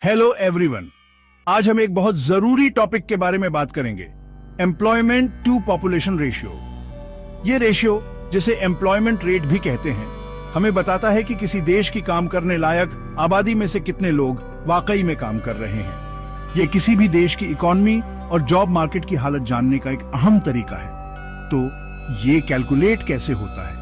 Hello everyone. आज हम एक बहुत जरूरी टॉपिक के बारे में बात करेंगे, एम्प्लॉयमेंट टू पॉपुलेशन रेशियो। ये रेशियो, जिसे एम्प्लॉयमेंट रेट भी कहते हैं, हमें बताता है कि किसी देश की काम करने लायक आबादी में से कितने लोग वाकई में काम कर रहे हैं। ये किसी भी देश की इकोनॉमी और जॉब मार्केट की हालत जानने का एक अहम तरीका है। तो ये कैलकुलेट कैसे होता है?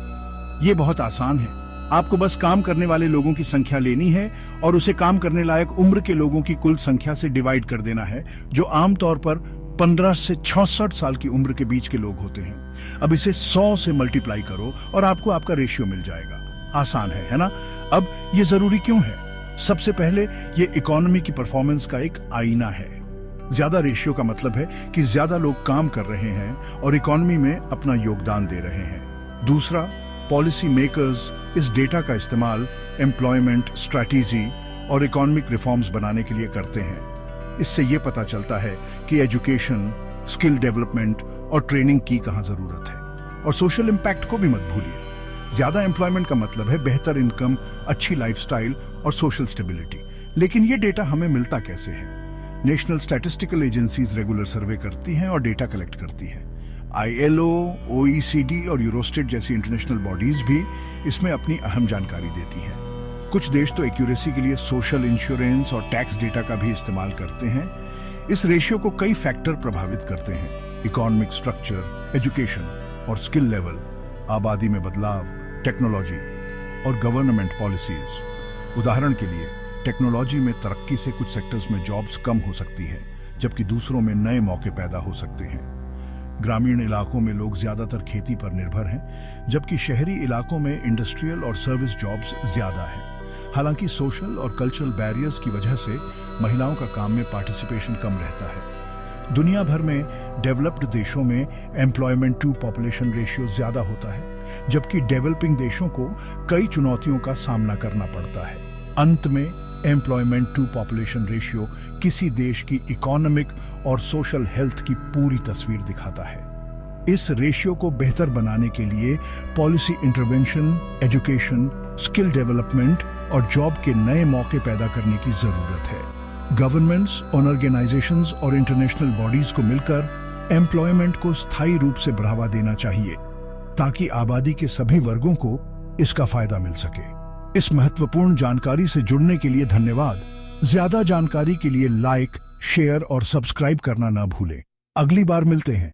ये बहुत आसान है। आपको बस काम करने वाले लोगों की संख्या लेनी है और उसे काम करने लायक उम्र के लोगों की कुल संख्या से डिवाइड कर देना है, जो आमतौर पर 15 से 66 साल की उम्र के बीच के लोग होते हैं। अब इसे 100 से मल्टीप्लाई करो और आपको आपका रेशियो मिल जाएगा। आसान है ना? अब ये जरूरी क्यों है? सबसे पहले ये इकोनॉमी की परफॉर्मेंस का एक आईना है। ज्यादा रेशियो का मतलब है कि ज्यादा लोग काम कर रहे हैं और इकोनॉमी में अपना योगदान दे रहे हैं। दूसरा, पॉलिसी मेकर्स इस डेटा का इस्तेमाल एम्प्लॉयमेंट स्ट्रैटेजी और इकोनॉमिक रिफॉर्म्स बनाने के लिए करते हैं। इससे यह पता चलता है कि एजुकेशन, स्किल डेवलपमेंट और ट्रेनिंग की कहां जरूरत है। और सोशल इंपैक्ट को भी मत भूलिए। ज्यादा एम्प्लॉयमेंट का मतलब है बेहतर इनकम, अच्छी लाइफस्टाइल और सोशल स्टेबिलिटी। लेकिन यह डेटा हमें मिलता कैसे है? नेशनल स्टैटिस्टिकल एजेंसीज रेगुलर सर्वे करती हैं और डेटा कलेक्ट करती हैं। ILO, OECD और यूरोस्टेट जैसी इंटरनेशनल बॉडीज भी इसमें अपनी अहम जानकारी देती हैं। कुछ देश तो एक्यूरेसी के लिए सोशल इंश्योरेंस और टैक्स डेटा का भी इस्तेमाल करते हैं। इस रेशियो को कई फैक्टर प्रभावित करते हैं: इकोनॉमिक स्ट्रक्चर, एजुकेशन और स्किल लेवल, आबादी में बदलाव, टेक्नोलॉजी और गवर्नमेंट पॉलिसीज। उदाहरण के लिए, टेक्नोलॉजी में तरक्की से कुछ सेक्टर्स में जॉब्स कम हो सकती है, जबकि दूसरों में नए मौके पैदा हो सकते हैं। ग्रामीण इलाकों में लोग ज्यादातर खेती पर निर्भर हैं, जबकि शहरी इलाकों में इंडस्ट्रियल और सर्विस जॉब्स ज्यादा हैं। हालांकि सोशल और कल्चरल बैरियर्स की वजह से महिलाओं का काम में पार्टिसिपेशन कम रहता है। दुनिया भर में डेवलप्ड देशों में एम्प्लॉयमेंट टू पॉपुलेशन रेशियो ज्यादा होता है, जबकि डेवलपिंग देशों को कई चुनौतियों का सामना करना पड़ता है। अंत में एम्प्लॉयमेंट टू पॉपुलेशन रेशियो किसी देश की इकोनॉमिक और सोशल हेल्थ की पूरी तस्वीर दिखाता है। इस रेशियो को बेहतर बनाने के लिए policy intervention, education, skill development और जॉब के नए मौके पैदा करने की जरूरत है। गवर्नमेंट्स, ऑर्गेनाइजेशंस और इंटरनेशनल बॉडीज को मिलकर एम्प्लॉयमेंट को स्थायी रूप से बढ़ावा देना चाहिए, ताकि आबादी के सभी वर्गों को इसका फायदा मिल सके। इस महत्वपूर्ण जानकारी से जुड़ने के लिए धन्यवाद। ज्यादा जानकारी के लिए लाइक, शेयर और सब्सक्राइब करना न भूलें। अगली बार मिलते हैं।